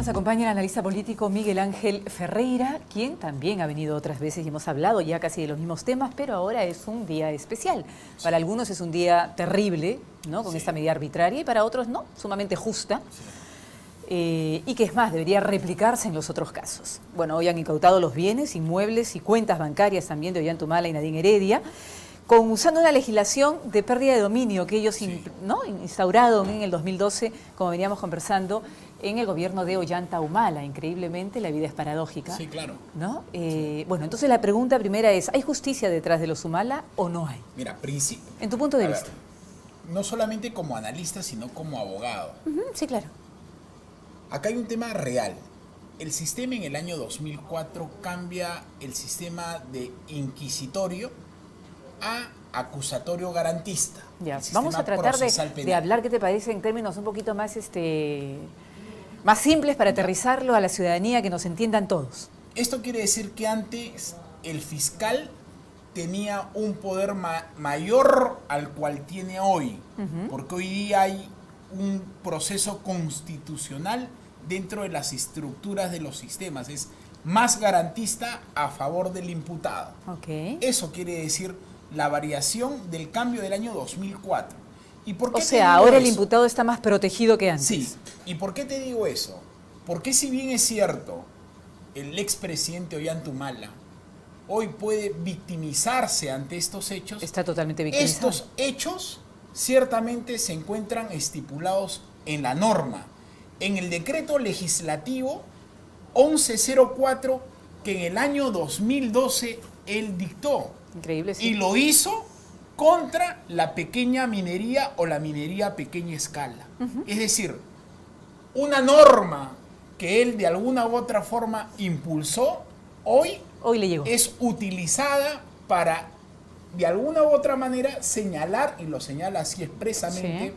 nos acompaña el analista político Miguel Ángel Ferreira, quien también ha venido otras veces y hemos hablado ya casi de los mismos temas, pero ahora es un día especial. Para algunos es un día terrible, ¿no?, con esta medida arbitraria, y para otros no, sumamente justa. Y que es más, debería replicarse en los otros casos. Bueno, hoy han incautado los bienes, inmuebles y cuentas bancarias también de Ollantumala y Nadine Heredia, usando una legislación de pérdida de dominio que ellos instauraron en el 2012, como veníamos conversando, en el gobierno de Ollanta Humala. Increíblemente, la vida es paradójica. Sí, claro. ¿No? Bueno, entonces la pregunta primera es, ¿hay justicia detrás de los Humala o no hay? Mira, en tu punto de vista. No solamente como analista, sino como abogado. Sí, claro. Acá hay un tema real. El sistema en el año 2004 cambia el sistema de inquisitorio a acusatorio garantista. Ya, vamos a tratar de hablar, ¿qué te parece?, en términos un poquito más, más simples para aterrizarlo a la ciudadanía, que nos entiendan todos. Esto quiere decir que antes el fiscal tenía un poder mayor al cual tiene hoy, porque hoy día hay un proceso constitucional dentro de las estructuras de los sistemas. Es más garantista a favor del imputado. Okay. Eso quiere decir la variación del cambio del año 2004. ¿Y por qué o sea, ahora el imputado está más protegido que antes. Sí. ¿Y por qué te digo eso? Porque si bien es cierto, el expresidente Ollanta Humala hoy puede victimizarse ante estos hechos, está totalmente victimizado. Estos hechos ciertamente se encuentran estipulados en la norma, en el decreto legislativo 1104 que en el año 2012 él dictó. Increíble, sí. Y lo hizo contra la pequeña minería o la minería a pequeña escala. Es decir, una norma que él de alguna u otra forma impulsó, hoy le llegó. Es utilizada para de alguna u otra manera señalar, y lo señala así expresamente,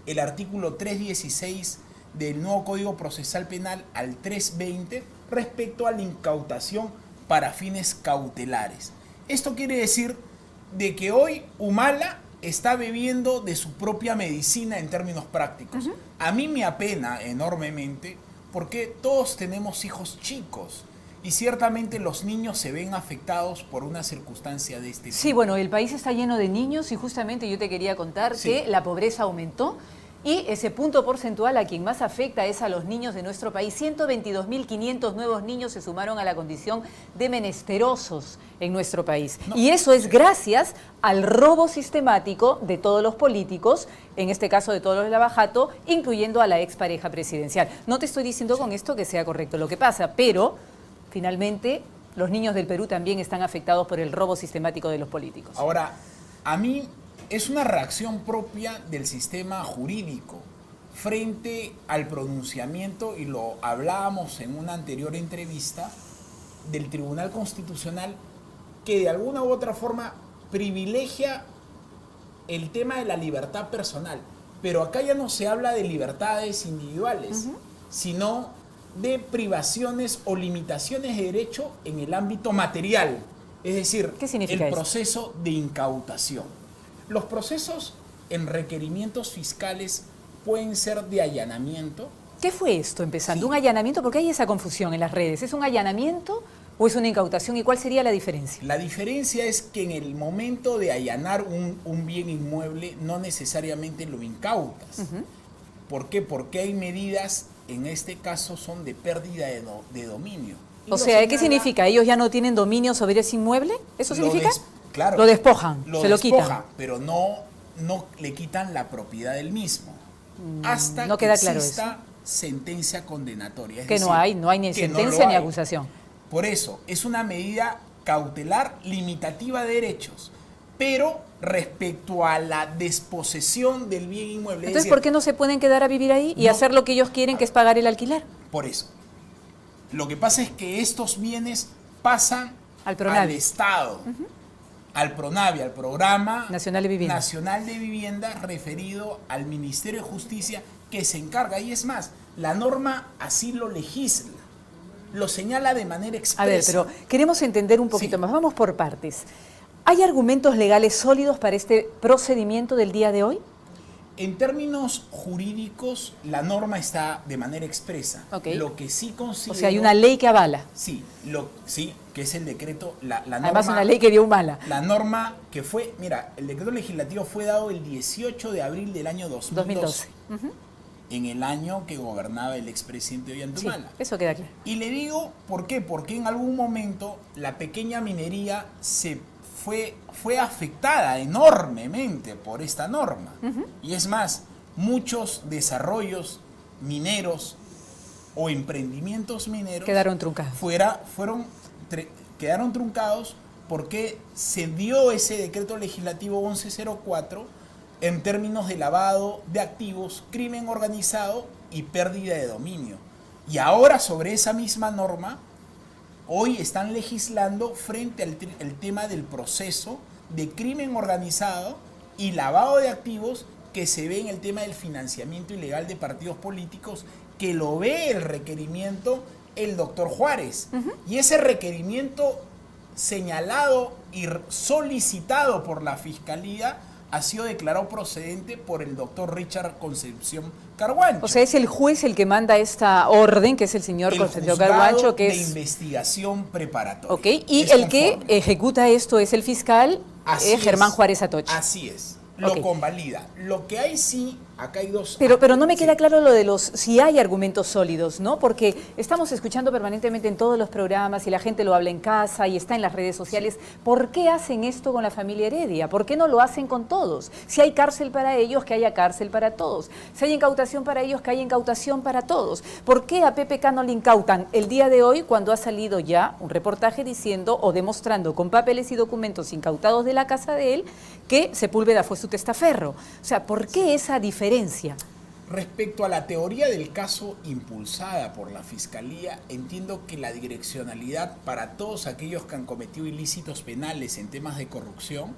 el artículo 316 del nuevo Código Procesal Penal al 320 respecto a la incautación para fines cautelares. Esto quiere decir de que hoy Humala está bebiendo de su propia medicina en términos prácticos. A mí me apena enormemente porque todos tenemos hijos chicos y ciertamente los niños se ven afectados por una circunstancia de este tipo. Sí, bueno, el país está lleno de niños y justamente yo te quería contar que la pobreza aumentó. Y ese punto porcentual a quien más afecta es a los niños de nuestro país. 122.500 nuevos niños se sumaron a la condición de menesterosos en nuestro país. Y eso es gracias al robo sistemático de todos los políticos, en este caso de todos los de Lava Jato, incluyendo a la expareja presidencial. No te estoy diciendo con esto que sea correcto lo que pasa, pero finalmente los niños del Perú también están afectados por el robo sistemático de los políticos. Ahora, a mí es una reacción propia del sistema jurídico frente al pronunciamiento, y lo hablábamos en una anterior entrevista, del Tribunal Constitucional, que de alguna u otra forma privilegia el tema de la libertad personal. Pero acá ya no se habla de libertades individuales, sino de privaciones o limitaciones de derecho en el ámbito material. Es decir, ¿qué significa el proceso de incautación. Los procesos en requerimientos fiscales pueden ser de allanamiento. ¿Qué fue esto empezando? ¿Un allanamiento? Porque hay esa confusión en las redes. ¿Es un allanamiento o es una incautación? ¿Y cuál sería la diferencia? La diferencia es que en el momento de allanar un bien inmueble no necesariamente lo incautas. ¿Por qué? Porque hay medidas, en este caso son de pérdida de dominio. O sea, ¿qué significa? ¿Ellos ya no tienen dominio sobre ese inmueble? ¿Eso significa? Claro, lo despojan, se lo quitan. Pero no le quitan la propiedad del mismo. Hasta no que queda claro exista eso. Sentencia condenatoria. Es que decir, no hay ni sentencia ni acusación. Por eso, es una medida cautelar limitativa de derechos, pero respecto a la desposesión del bien inmueble. Entonces, ¿por qué no se pueden quedar a vivir ahí y hacer lo que ellos quieren, que es pagar el alquiler? Por eso. Lo que pasa es que estos bienes pasan al Estado. Al PRONAVI, al Programa Nacional de Vivienda, referido al Ministerio de Justicia, que se encarga. Y es más, la norma así lo legisla, lo señala de manera expresa. A ver, pero queremos entender un poquito más, vamos por partes. ¿Hay argumentos legales sólidos para este procedimiento del día de hoy? En términos jurídicos, la norma está de manera expresa. Ok. Lo que sí considero... O sea, hay una ley que avala. Sí, sí, que es el decreto, la norma... Además, una ley que dio un mala. La norma que fue... Mira, el decreto legislativo fue dado el 18 de abril del año 2012. Ujú. En el año que gobernaba el expresidente Sí, Ollantumala. eso queda claro. Y le digo, ¿por qué? Porque en algún momento la pequeña minería fue afectada enormemente por esta norma. Y es más, muchos desarrollos mineros o emprendimientos mineros Quedaron truncados. quedaron truncados porque se dio ese decreto legislativo 1104 en términos de lavado de activos, crimen organizado y pérdida de dominio. Y ahora sobre esa misma norma, hoy están legislando frente al el tema del proceso de crimen organizado y lavado de activos que se ve en el tema del financiamiento ilegal de partidos políticos, que lo ve el requerimiento el doctor Juárez. Y ese requerimiento señalado y solicitado por la Fiscalía ha sido declarado procedente por el doctor Richard Concepción Carguancho. O sea, es el juez el que manda esta orden, que es el señor Concepción Carguancho, que de es... investigación preparatoria. Ok, y es el que conforme. ejecuta esto es el fiscal Germán Juárez Atoche. Así es, lo Ok. convalida. Lo que hay sí, acá hay dos... Pero no me queda sí. claro lo de si hay argumentos sólidos, ¿no? Porque estamos escuchando permanentemente en todos los programas y la gente lo habla en casa y está en las redes sociales. ¿Por qué hacen esto con la familia Heredia? ¿Por qué no lo hacen con todos? Si hay cárcel para ellos, que haya cárcel para todos. Si hay incautación para ellos, que haya incautación para todos. ¿Por qué a PPK no le incautan el día de hoy cuando ha salido ya un reportaje diciendo o demostrando con papeles y documentos incautados de la casa de él que Sepúlveda fue su testaferro? O sea, ¿por qué esa diferencia? Respecto a la teoría del caso impulsada por la Fiscalía, entiendo que la direccionalidad para todos aquellos que han cometido ilícitos penales en temas de corrupción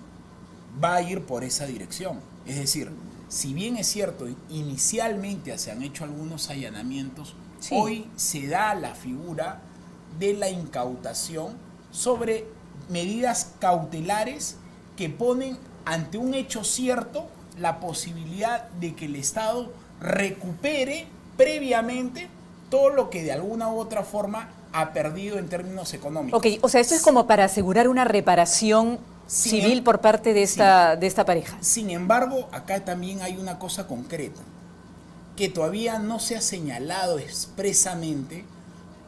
va a ir por esa dirección. Es decir, si bien es cierto, inicialmente se han hecho algunos allanamientos, sí, hoy se da la figura de la incautación sobre medidas cautelares que ponen ante un hecho cierto la posibilidad de que el Estado recupere previamente todo lo que de alguna u otra forma ha perdido en términos económicos. Ok, o sea, esto es como para asegurar una reparación civil por parte de esta pareja. Sin embargo, acá también hay una cosa concreta, que todavía no se ha señalado expresamente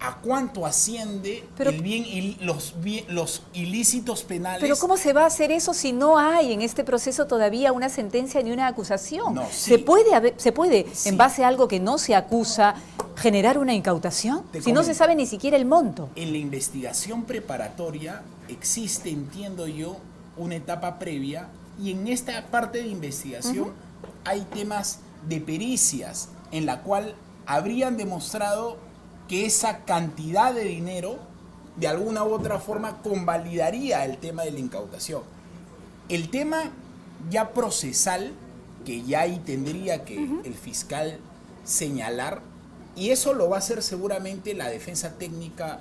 a cuánto asciende el bien y los ilícitos penales. Pero ¿cómo se va a hacer eso si no hay en este proceso todavía una sentencia ni una acusación? No, sí. ¿Se puede Sí. en base a algo que no se acusa, generar una incautación? Si no se sabe ni siquiera el monto. En la investigación preparatoria existe, entiendo yo, una etapa previa, y en esta parte de investigación hay temas de pericias en la cual habrían demostrado que esa cantidad de dinero de alguna u otra forma convalidaría el tema de la incautación. El tema ya procesal, que ya ahí tendría que el fiscal señalar, y eso lo va a hacer seguramente la defensa técnica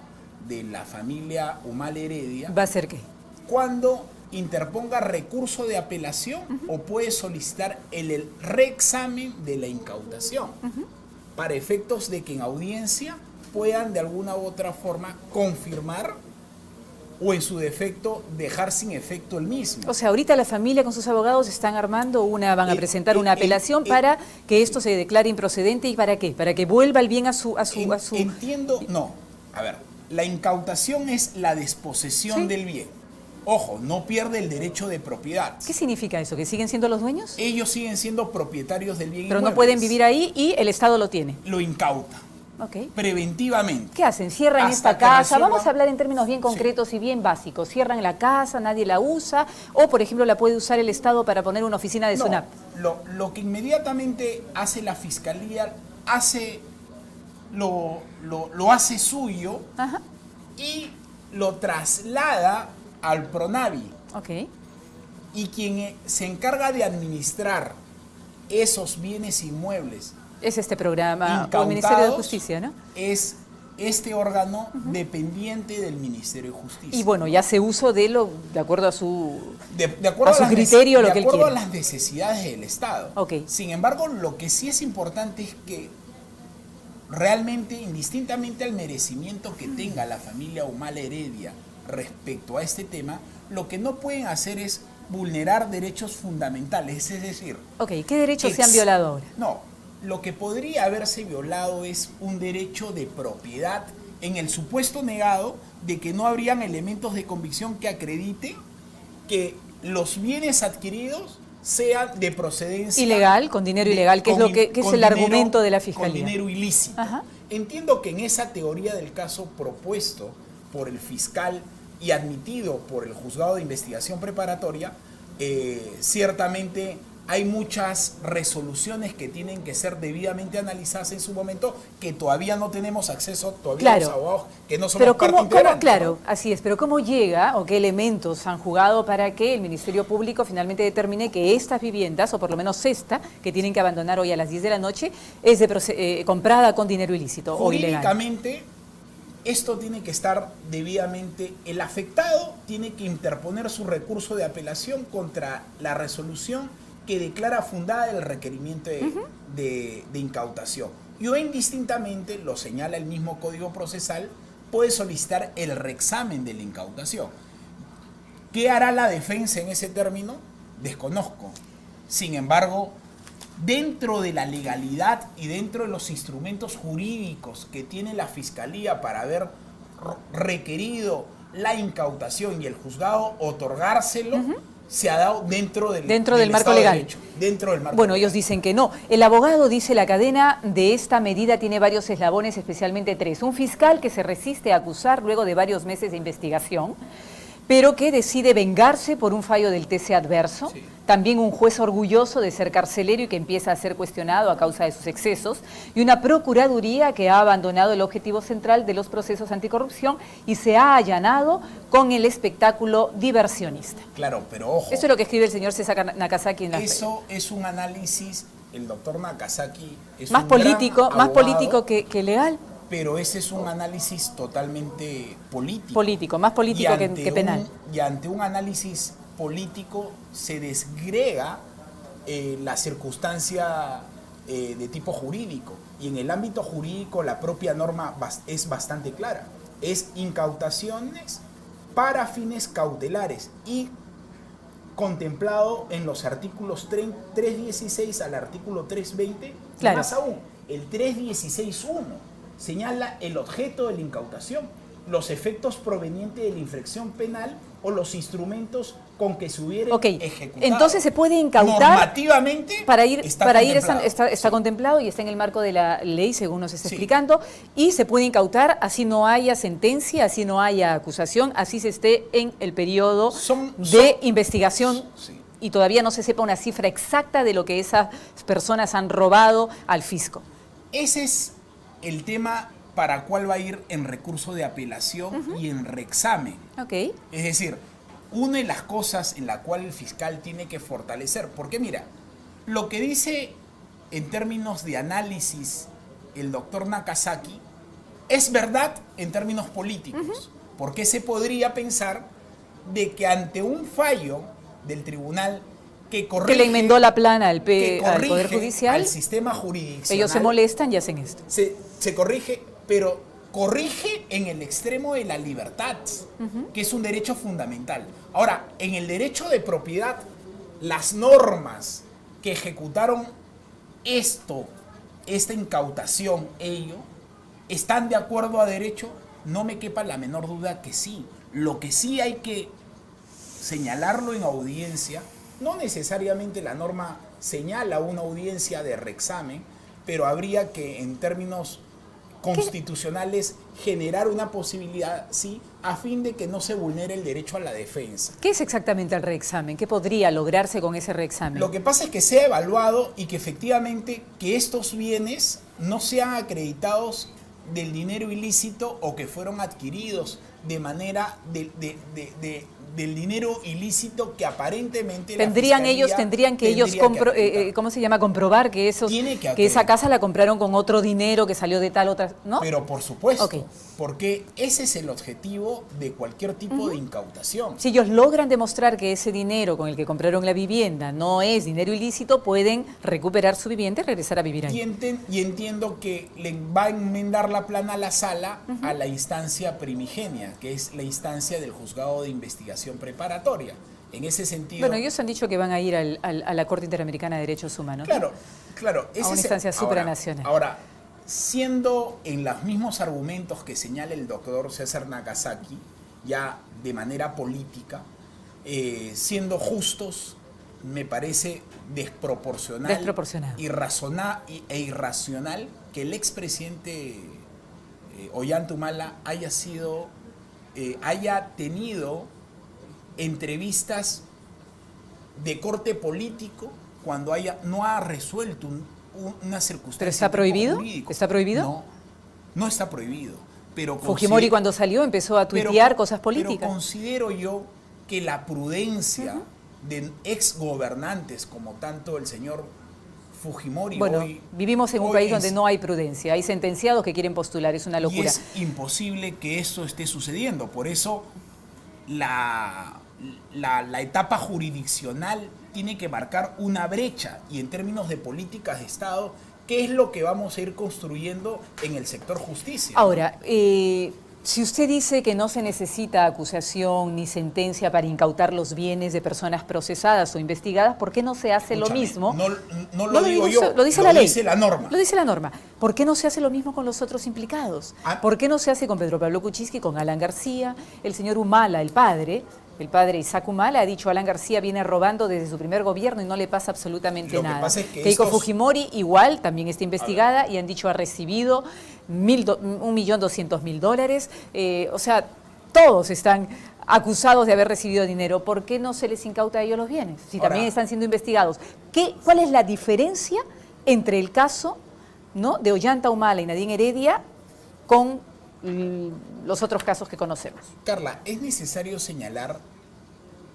de la familia Humala Heredia. ¿Va a ser qué? Cuando interponga recurso de apelación o puede solicitar el reexamen de la incautación para efectos de que en audiencia puedan de alguna u otra forma confirmar o en su defecto dejar sin efecto el mismo. O sea, ahorita la familia con sus abogados están armando van a presentar una apelación para que esto se declare improcedente. ¿Y para qué? Para que vuelva el bien a su... Entiendo, no. A ver, la incautación es la desposesión del bien. Ojo, no pierde el derecho de propiedad. ¿Qué significa eso? ¿Que siguen siendo los dueños? Ellos siguen siendo propietarios del bien Pero no inmuebles. pueden vivir ahí y el Estado lo tiene. Lo incauta. Ok. Preventivamente. ¿Qué hacen? ¿Cierran Hasta esta que casa? resuelvan. Vamos a hablar en términos bien concretos y bien básicos. ¿Cierran la casa, nadie la usa? O, por ejemplo, la puede usar el Estado para poner una oficina de No, SUNAP. lo que inmediatamente hace la Fiscalía, lo hace suyo y lo traslada al PRONAVI. Ok. Y quien se encarga de administrar esos bienes inmuebles Es este programa, o el incautados Ministerio de Justicia, ¿no? es este órgano dependiente del Ministerio de Justicia. Y bueno, ya hace uso de acuerdo a su, de acuerdo a su criterio, lo que él De acuerdo quiere. a las necesidades del Estado. Ok. Sin embargo, lo que sí es importante es que realmente, indistintamente al merecimiento que tenga la familia Humala Heredia respecto a este tema, lo que no pueden hacer es vulnerar derechos fundamentales, es decir... Ok, ¿qué derechos se han violado ahora? No, lo que podría haberse violado es un derecho de propiedad en el supuesto negado de que no habrían elementos de convicción que acrediten que los bienes adquiridos sean de procedencia... Ilegal, con dinero ilegal, que es el argumento de la Fiscalía. Con dinero ilícito. Ajá. Entiendo que en esa teoría del caso propuesto por el fiscal y admitido por el juzgado de investigación preparatoria, ciertamente hay muchas resoluciones que tienen que ser debidamente analizadas en su momento, que todavía no tenemos acceso, todavía los abogados que no somos parte integrante. Claro, así es, pero ¿cómo llega o qué elementos han jugado para que el Ministerio Público finalmente determine que estas viviendas, o por lo menos esta, que tienen que abandonar hoy a las 10 de la noche, es comprada con dinero ilícito o ilegal? Jurídicamente, esto tiene que estar debidamente, el afectado tiene que interponer su recurso de apelación contra la resolución que declara fundada el requerimiento de incautación. Y o indistintamente, lo señala el mismo Código Procesal, puede solicitar el reexamen de la incautación. ¿Qué hará la defensa en ese término? Desconozco. Sin embargo, dentro de la legalidad y dentro de los instrumentos jurídicos que tiene la Fiscalía para haber requerido la incautación y el juzgado otorgárselo, se ha dado dentro del marco legal. De derecho, dentro del marco bueno, legal. Ellos dicen que no. El abogado dice la cadena de esta medida tiene varios eslabones, especialmente 3. Un fiscal que se resiste a acusar luego de varios meses de investigación, pero que decide vengarse por un fallo del TC adverso. Sí. También un juez orgulloso de ser carcelero y que empieza a ser cuestionado a causa de sus excesos. Y una procuraduría que ha abandonado el objetivo central de los procesos anticorrupción y se ha allanado con el espectáculo diversionista. Claro, pero ojo. Eso es lo que escribe el señor César Nakazaki en la Eso es un análisis, el doctor Nakazaki es más un político, gran más abogado, político que legal. Pero ese es un análisis totalmente político. Político, más político que penal. Y ante un análisis político se desgrega la circunstancia de tipo jurídico. Y en el ámbito jurídico la propia norma es bastante clara. Es incautaciones para fines cautelares y contemplado en los artículos 316 al artículo 320. Claro. Más aún, el 316.1 señala el objeto de la incautación, los efectos provenientes de la infracción penal o los instrumentos con que se hubiera ejecutado. Entonces se puede incautar normativamente está contemplado y está en el marco de la ley, según nos está explicando, y se puede incautar así no haya sentencia, así no haya acusación, así se esté en el periodo de investigación y todavía no se sepa una cifra exacta de lo que esas personas han robado al fisco. Ese es el tema para cuál va a ir en recurso de apelación y en reexamen. Okay. Es decir, una de las cosas en la cual el fiscal tiene que fortalecer, porque mira, lo que dice en términos de análisis el doctor Nakazaki es verdad en términos políticos, porque se podría pensar de que ante un fallo del tribunal que le enmendó la plana al Poder Judicial, al sistema jurisdiccional, ellos se molestan y hacen esto. Se corrige, pero corrige en el extremo de la libertad, que es un derecho fundamental. Ahora, en el derecho de propiedad, las normas que ejecutaron esta incautación, ¿están de acuerdo a derecho? No me quepa la menor duda que sí. Lo que sí hay que señalarlo en audiencia, no necesariamente la norma señala una audiencia de reexamen, pero habría que, en términos constitucionales, generar una posibilidad, sí, a fin de que no se vulnere el derecho a la defensa. ¿Qué es exactamente el reexamen? ¿Qué podría lograrse con ese reexamen? Lo que pasa es que sea evaluado y que efectivamente que estos bienes no sean acreditados del dinero ilícito o que fueron adquiridos de manera del dinero ilícito que aparentemente tendrían la ellos Fiscalía que ellos ¿cómo se llama? Comprobar que que esa casa la compraron con otro dinero que salió de tal otra, ¿no? Pero por supuesto, Okay. porque ese es el objetivo de cualquier tipo de incautación. Si ellos logran demostrar que ese dinero con el que compraron la vivienda no es dinero ilícito, pueden recuperar su vivienda y regresar a vivir ahí. Y entiendo que le va a enmendar la plana a la sala a la instancia primigenia, que es la instancia del juzgado de investigación preparatoria. En ese sentido... Bueno, ellos han dicho que van a ir a la Corte Interamericana de Derechos Humanos. Claro. A una instancia supranacional. Ahora, siendo en los mismos argumentos que señala el doctor César Nagasaki, ya de manera política, siendo justos, me parece desproporcional. E irracional que el expresidente Ollanta Humala haya tenido entrevistas de corte político cuando no ha resuelto una circunstancia. ¿Pero está prohibido? Jurídico. ¿Está prohibido? No, no está prohibido. Pero Fujimori cuando salió empezó a tuitear cosas políticas. Pero considero yo que la prudencia de exgobernantes como tanto el señor Fujimori. Bueno, vivimos en un país donde no hay prudencia, hay sentenciados que quieren postular, es una locura. Y es imposible que esto esté sucediendo, por eso la etapa jurisdiccional tiene que marcar una brecha y en términos de políticas de Estado, ¿qué es lo que vamos a ir construyendo en el sector justicia? Ahora, si usted dice que no se necesita acusación ni sentencia para incautar los bienes de personas procesadas o investigadas, ¿por qué no se hace lo mismo? No lo digo yo, lo dice la ley. Lo dice la norma. Lo dice la norma. ¿Por qué no se hace lo mismo con los otros implicados? ¿Por qué no se hace con Pedro Pablo Kuczynski, con Alan García? El señor Humala, el padre Isaac Humala, ha dicho Alan García viene robando desde su primer gobierno y no le pasa absolutamente nada. Pasa es que Keiko Fujimori igual, también está investigada y han dicho ha recibido $1.200.000. O sea, todos están acusados de haber recibido dinero. ¿Por qué no se les incauta a ellos los bienes? Si también están siendo investigados. ¿Cuál es la diferencia entre el caso, ¿no?, de Ollanta Humala y Nadine Heredia con los otros casos que conocemos? Carla, es necesario señalar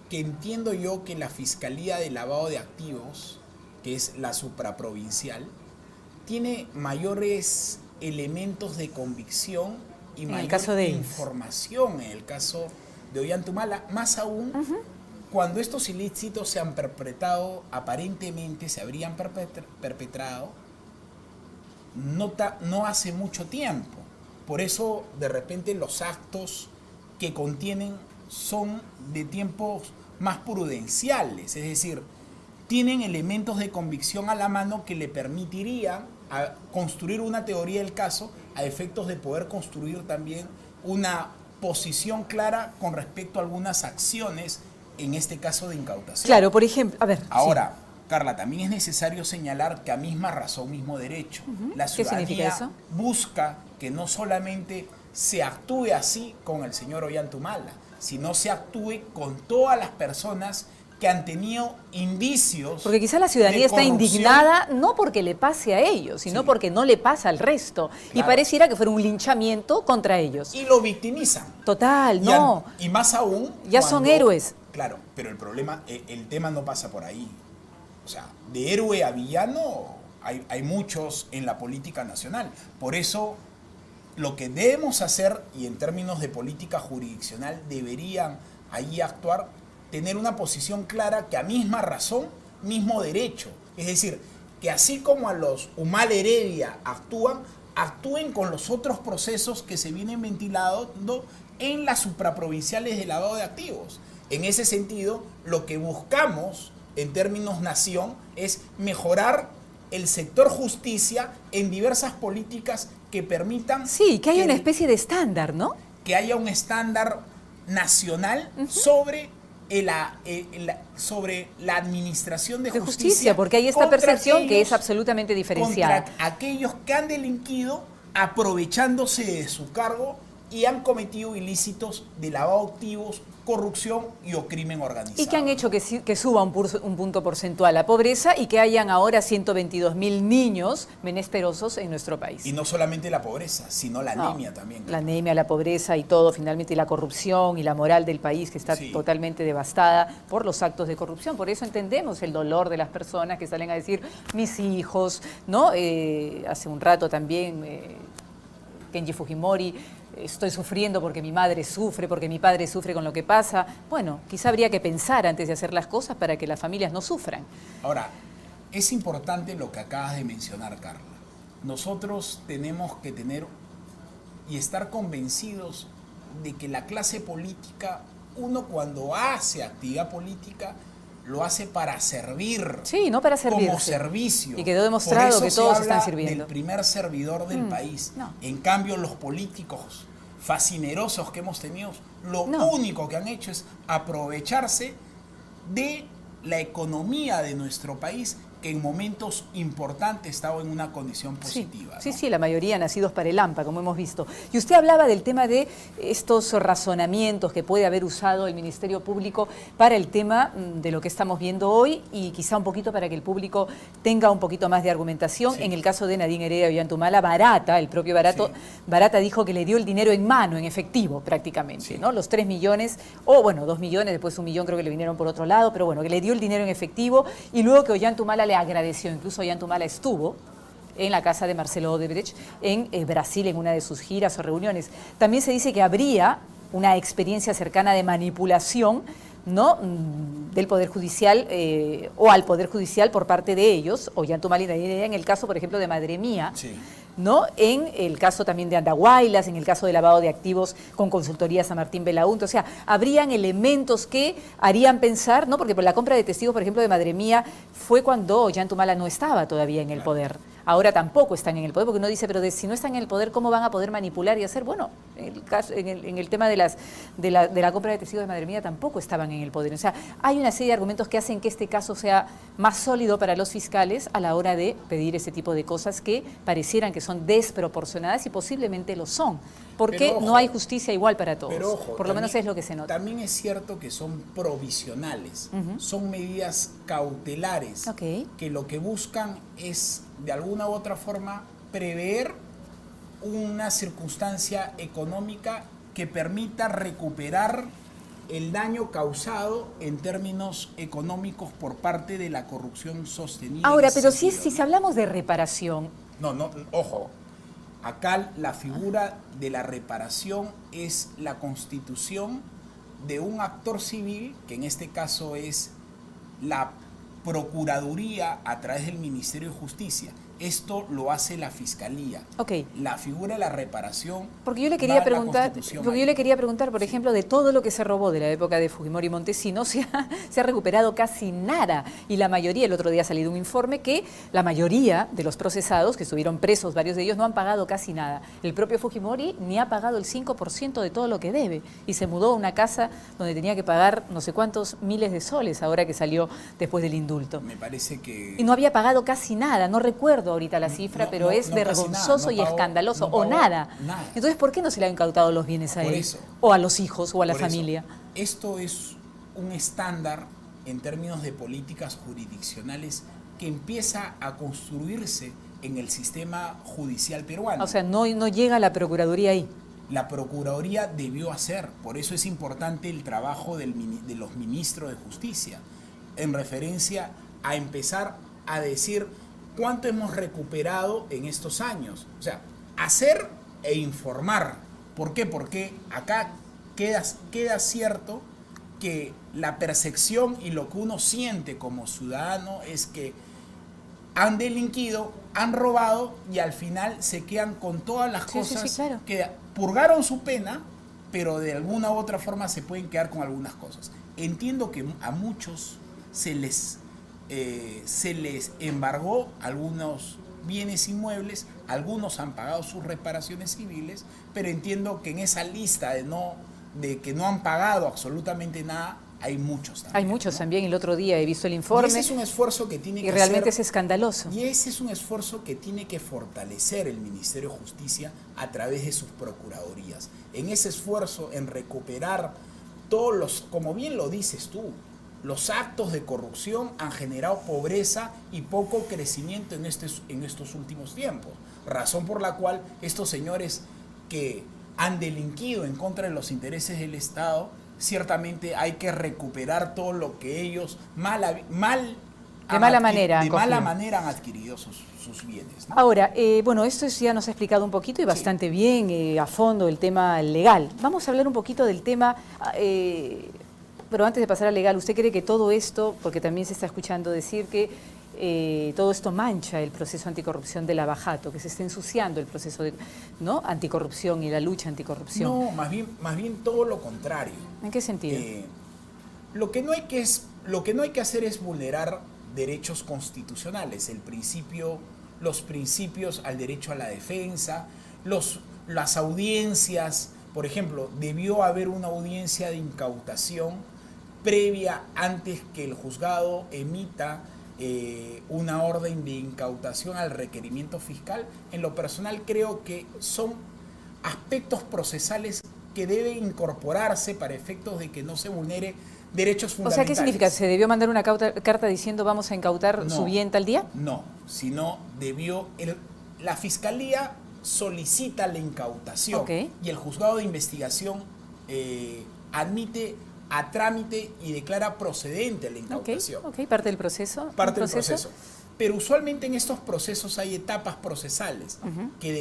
que entiendo yo que la Fiscalía de Lavado de Activos, que es la supraprovincial, tiene mayores elementos de convicción y mayor información en el caso de Ollanta Humala, más aún cuando estos ilícitos se han perpetrado, aparentemente se habrían perpetrado no hace mucho tiempo. Por eso, de repente, los actos que contienen son de tiempos más prudenciales, es decir, tienen elementos de convicción a la mano que le permitirían construir una teoría del caso a efectos de poder construir también una posición clara con respecto a algunas acciones, en este caso de incautación. Claro, por ejemplo, a ver. Ahora, sí. Carla, también es necesario señalar que a misma razón, mismo derecho, la ciudadanía busca que no solamente se actúe así con el señor Ollanta Humala, sino se actúe con todas las personas que han tenido indicios. Porque quizá la ciudadanía está indignada no porque le pase a ellos, sino porque no le pasa al resto. Claro. Y pareciera que fuera un linchamiento contra ellos. Y lo victimizan. Total, no. Y más aún. Ya son héroes. Claro, pero el tema no pasa por ahí. O sea, de héroe a villano hay muchos en la política nacional. Por eso, lo que debemos hacer, y en términos de política jurisdiccional, deberían ahí actuar, tener una posición clara que a misma razón, mismo derecho. Es decir, que así como a los Humala Heredia actúen con los otros procesos que se vienen ventilando en las supraprovinciales de lavado de activos. En ese sentido, lo que buscamos en términos nación es mejorar el sector justicia en diversas políticas que permitan... Sí, que haya una especie de estándar, ¿no? Que haya un estándar nacional sobre la administración de justicia, porque hay esta percepción que es absolutamente diferenciada. Contra aquellos que han delinquido aprovechándose de su cargo y han cometido ilícitos de lavado de activos, corrupción y o crimen organizado. Y que han hecho que suba un punto porcentual la pobreza y que hayan ahora 122.000 niños menesterosos en nuestro país. Y no solamente la pobreza, sino la anemia también. La anemia, la pobreza y todo, finalmente, y la corrupción y la moral del país que está totalmente devastada por los actos de corrupción. Por eso entendemos el dolor de las personas que salen a decir, mis hijos, ¿no? Hace un rato también Kenji Fujimori, estoy sufriendo porque mi madre sufre, porque mi padre sufre con lo que pasa. Bueno, quizá habría que pensar antes de hacer las cosas para que las familias no sufran. Ahora, es importante lo que acabas de mencionar, Carla. Nosotros tenemos que tener y estar convencidos de que la clase política, uno cuando hace actividad política, lo hace para servir. Sí, no para servirse. Como servicio. Y quedó demostrado que todos están sirviendo. Del primer servidor del país. No. En cambio, los políticos fascinerosos que hemos tenido, lo único que han hecho es aprovecharse de la economía de nuestro país, que en momentos importantes estaba en una condición positiva. Sí, ¿no? sí, la mayoría nacidos para el AMPA, como hemos visto. Y usted hablaba del tema de estos razonamientos que puede haber usado el Ministerio Público para el tema de lo que estamos viendo hoy y quizá un poquito para que el público tenga un poquito más de argumentación. En el caso de Nadine Heredia Ollantumala, Barata, el propio Barata dijo que le dio el dinero en mano, en efectivo prácticamente, ¿no? Los 3 millones, o bueno, 2 millones, después 1 millón creo que le vinieron por otro lado, pero bueno, que le dio el dinero en efectivo y luego que Ollantumala le agradeció. Incluso Ollantumala estuvo en la casa de Marcelo Odebrecht en Brasil en una de sus giras o reuniones. También se dice que habría una experiencia cercana de manipulación, ¿no?, del Poder Judicial o al Poder Judicial por parte de ellos, Ollantumala y Nadine Heredia, en el caso, por ejemplo, de Madre Mía, ¿no?, en el caso también de Andahuaylas, en el caso de lavado de activos con consultoría San Martín Belaúnde. O sea, habrían elementos que harían pensar, ¿no?, porque por la compra de testigos, por ejemplo, de Madre Mía, fue cuando Ollantumala no estaba todavía en el poder. Ahora tampoco están en el poder, porque uno dice, pero si no están en el poder, ¿cómo van a poder manipular y hacer? Bueno, en el tema de la compra de testigos de Madre Mía tampoco estaban en el poder. O sea, hay una serie de argumentos que hacen que este caso sea más sólido para los fiscales a la hora de pedir ese tipo de cosas que parecieran que son desproporcionadas y posiblemente lo son, porque ojo, no hay justicia igual para todos. Pero ojo, por lo menos es lo que se nota. También es cierto que son provisionales, son medidas cautelares, que lo que buscan es, de alguna u otra forma, prever una circunstancia económica que permita recuperar el daño causado en términos económicos por parte de la corrupción sostenida. Ahora, pero si hablamos de reparación... Ojo, acá la figura de la reparación es la constitución de un actor civil, que en este caso es la Procuraduría a través del Ministerio de Justicia. Esto lo hace la Fiscalía. La figura de la reparación. Porque yo le quería preguntar, por ejemplo, de todo lo que se robó de la época de Fujimori y Montesinos, se ha recuperado casi nada. Y la mayoría, el otro día ha salido un informe que la mayoría de los procesados, que estuvieron presos, varios de ellos, no han pagado casi nada. El propio Fujimori ni ha pagado el 5% de todo lo que debe. Y se mudó a una casa donde tenía que pagar no sé cuántos miles de soles ahora que salió después del indulto. Me parece que... Y no había pagado casi nada, no recuerdo ahorita la cifra, pero es vergonzoso y escandaloso, o nada. Entonces, ¿por qué no se le han incautado los bienes a él? O a los hijos, o a la familia. Esto es un estándar en términos de políticas jurisdiccionales que empieza a construirse en el sistema judicial peruano. O sea, no llega la Procuraduría ahí. La Procuraduría debió hacer, por eso es importante el trabajo de los ministros de Justicia, en referencia a empezar a decir cuánto hemos recuperado en estos años. O sea, hacer e informar. ¿Por qué? Porque acá queda cierto que la percepción y lo que uno siente como ciudadano es que han delinquido, han robado y al final se quedan con todas las cosas que purgaron su pena, pero de alguna u otra forma se pueden quedar con algunas cosas. Entiendo que a muchos se les embargó algunos bienes inmuebles, algunos han pagado sus reparaciones civiles, pero entiendo que en esa lista de que no han pagado absolutamente nada, hay muchos también. Hay muchos ¿no? también. El otro día he visto el Y informe. ese es un esfuerzo que tiene que Y realmente hacer, es escandaloso. y ese es un esfuerzo que tiene que fortalecer el Ministerio de Justicia a través de sus procuradurías. En ese esfuerzo, en recuperar todos los, como bien lo dices tú, los actos de corrupción han generado pobreza y poco crecimiento en estos últimos tiempos. Razón por la cual estos señores que han delinquido en contra de los intereses del Estado, ciertamente hay que recuperar todo lo que ellos de mala manera han adquirido sus bienes, ¿no? Ahora, bueno, esto ya nos ha explicado un poquito y bastante bien, a fondo, el tema legal. Vamos a hablar un poquito del tema, pero antes de pasar al legal, ¿usted cree que todo esto, porque también se está escuchando decir que todo esto mancha el proceso anticorrupción de Lavajato, que se está ensuciando el proceso de, ¿no?, anticorrupción y la lucha anticorrupción? No, más bien todo lo contrario. ¿En qué sentido? Lo que no hay que hacer es vulnerar derechos constitucionales, los principios al derecho a la defensa, las audiencias. Por ejemplo, debió haber una audiencia de incautación previa antes que el juzgado emita una orden de incautación al requerimiento fiscal. En lo personal creo que son aspectos procesales que deben incorporarse para efectos de que no se vulnere derechos fundamentales. O sea, ¿qué significa? ¿Se debió mandar una carta diciendo vamos a incautar su bien tal día? No, sino la Fiscalía solicita la incautación, okay, y el juzgado de investigación admite a trámite y declara procedente la incautación. Okay, parte del proceso. Parte del proceso. Pero usualmente en estos procesos hay etapas procesales que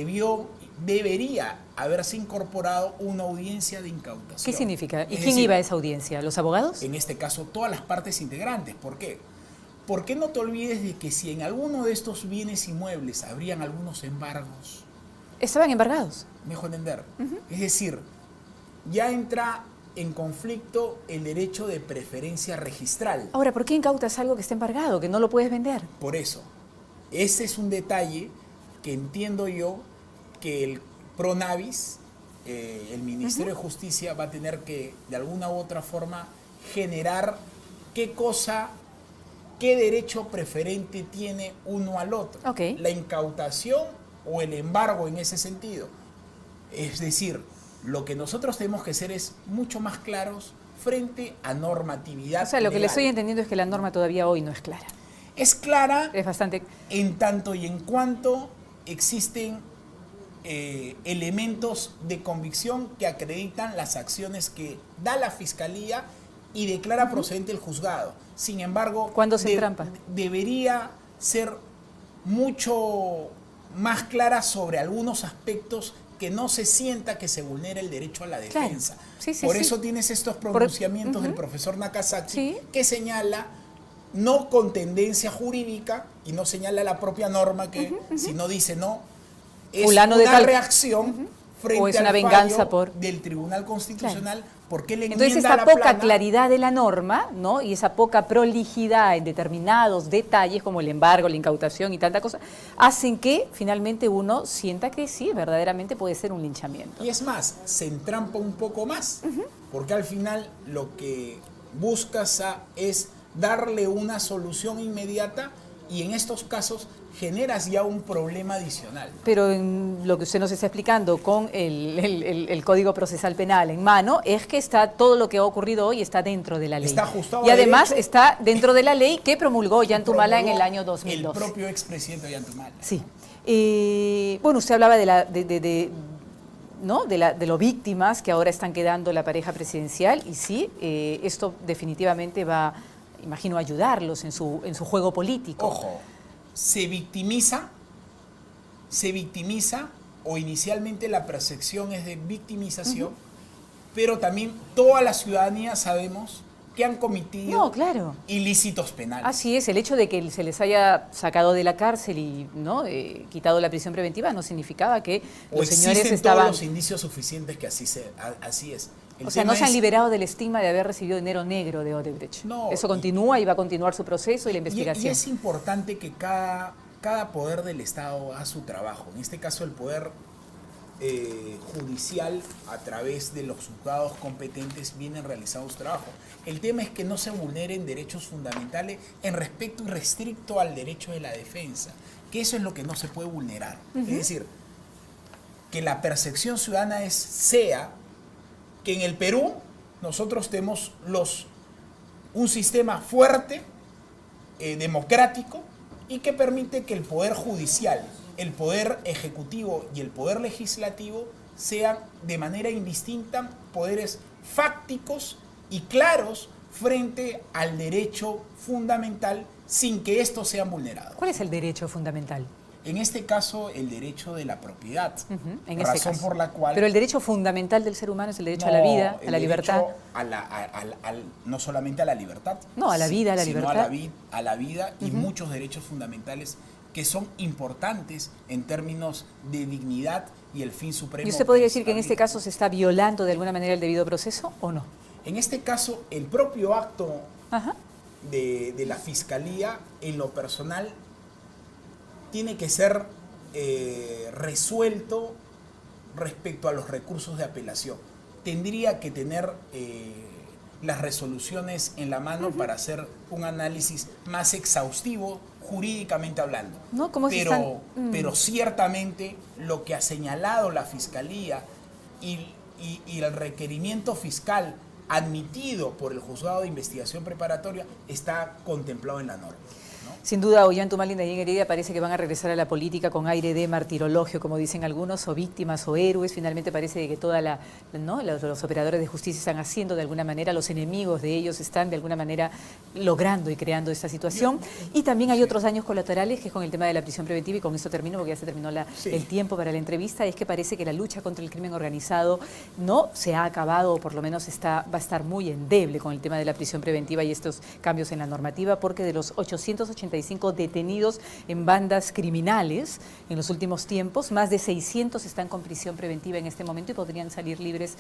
debería haberse incorporado una audiencia de incautación. ¿Qué significa? ¿Y quién iba a esa audiencia? ¿Los abogados? En este caso, todas las partes integrantes. ¿Por qué? Porque no te olvides de que si en alguno de estos bienes inmuebles habrían algunos embargos. ¿Estaban embargados? Me dejo entender. Es decir, ya entra en conflicto el derecho de preferencia registral. Ahora, ¿por qué incautas algo que está embargado, que no lo puedes vender? Por eso, ese es un detalle que entiendo yo que el Pronavis, el Ministerio de Justicia, va a tener que, de alguna u otra forma, generar qué derecho preferente tiene uno al otro. Okay. La incautación o el embargo en ese sentido. Es decir, lo que nosotros tenemos que hacer es mucho más claros frente a normatividad. O sea, lo que le legal. estoy entendiendo es que la norma todavía hoy no es clara. Es clara. Es bastante. En tanto y en cuanto existen elementos de convicción que acreditan las acciones que da la Fiscalía y declara procedente el juzgado. Sin embargo, ¿cuándo se entrampa? Debería ser mucho más clara sobre algunos aspectos que no se sienta que se vulnera el derecho a la defensa. Claro. Sí, Por eso tienes estos pronunciamientos del profesor Nakazaki, que señala, no con tendencia jurídica, y no señala la propia norma que si no dice no, es fulano una de reacción frente o es una al venganza fallo del Tribunal Constitucional, porque le entonces enmienda esta la poca plana. claridad de la norma, ¿no?, y esa poca prolijidad en determinados detalles como el embargo, la incautación y tanta cosa, hacen que finalmente uno sienta que sí, verdaderamente puede ser un linchamiento. Y es más, se entrampa un poco más, porque al final lo que buscas es darle una solución inmediata, y en estos casos generas ya un problema adicional. Pero en lo que usted nos está explicando con el Código Procesal Penal en mano, es que está todo lo que ha ocurrido hoy está dentro de la ley. Está ajustado y además derecho, está dentro de la ley que promulgó Ollantumala en el año 2012. El propio expresidente Ollantumala. Sí. Bueno, usted hablaba ¿no?, de lo víctimas que ahora están quedando la pareja presidencial, y sí, esto definitivamente va, imagino, a ayudarlos en su juego político. Ojo, se victimiza, o inicialmente la percepción es de victimización, pero también toda la ciudadanía sabemos que han cometido ilícitos penales. Así es, el hecho de que se les haya sacado de la cárcel y, ¿no?, quitado la prisión preventiva no significaba que los señores estaban... todos los indicios suficientes que así es. O sea, no se han liberado del estigma de haber recibido dinero negro de Odebrecht. No, eso continúa y va a continuar su proceso y la investigación. Y es importante que cada poder del Estado haga su trabajo. En este caso, el poder judicial, a través de los juzgados competentes, vienen realizando su trabajo. El tema es que no se vulneren derechos fundamentales en respecto irrestricto al derecho de la defensa, que eso es lo que no se puede vulnerar. Es decir, que la percepción ciudadana sea que en el Perú nosotros tenemos un sistema fuerte, democrático, y que permite que el Poder Judicial, el Poder Ejecutivo y el Poder Legislativo sean de manera indistinta poderes fácticos y claros frente al derecho fundamental sin que estos sean vulnerados. ¿Cuál es el derecho fundamental? En este caso, el derecho de la propiedad, en razón ese caso. por la cual... Pero el derecho fundamental del ser humano es el derecho a la vida, a la libertad. No solamente a la libertad, no, a la vida, a la sino libertad. a la vida y muchos derechos fundamentales que son importantes en términos de dignidad y el fin supremo. ¿Y usted podría decir que en este caso se está violando de alguna manera el debido proceso o no? En este caso, el propio acto de la Fiscalía, en lo personal, tiene que ser resuelto respecto a los recursos de apelación. Tendría que tener las resoluciones en la mano para hacer un análisis más exhaustivo, jurídicamente hablando. ¿No? ¿Cómo pero ciertamente lo que ha señalado la Fiscalía y el requerimiento fiscal admitido por el Juzgado de Investigación Preparatoria está contemplado en la norma. Sin duda, Ollanta Humala y Heredia parece que van a regresar a la política con aire de martirologio, como dicen algunos, o víctimas o héroes. Finalmente parece que los operadores de justicia están haciendo de alguna manera, los enemigos de ellos están de alguna manera logrando y creando esta situación. Y también hay otros daños colaterales, que es con el tema de la prisión preventiva, y con esto termino porque ya se terminó el tiempo para la entrevista, es que parece que la lucha contra el crimen organizado no se ha acabado, o por lo menos va a estar muy endeble con el tema de la prisión preventiva y estos cambios en la normativa, porque de los 885 detenidos en bandas criminales en los últimos tiempos, más de 600 están con prisión preventiva en este momento y podrían salir libres,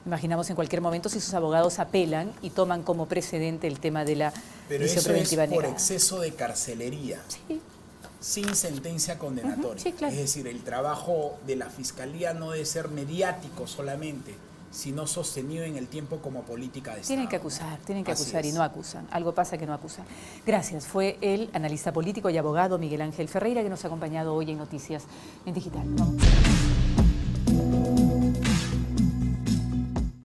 imaginamos, en cualquier momento si sus abogados apelan y toman como precedente el tema de la prisión preventiva negada. Pero eso es por exceso de carcelería, sin sentencia condenatoria. Claro. Es decir, el trabajo de la Fiscalía no debe ser mediático solamente, sino sostenido en el tiempo como política de Estado. Tienen que acusar y no acusan. Algo pasa que no acusan. Gracias. Fue el analista político y abogado Miguel Ángel Ferreira que nos ha acompañado hoy en Noticias en Digital. Vamos.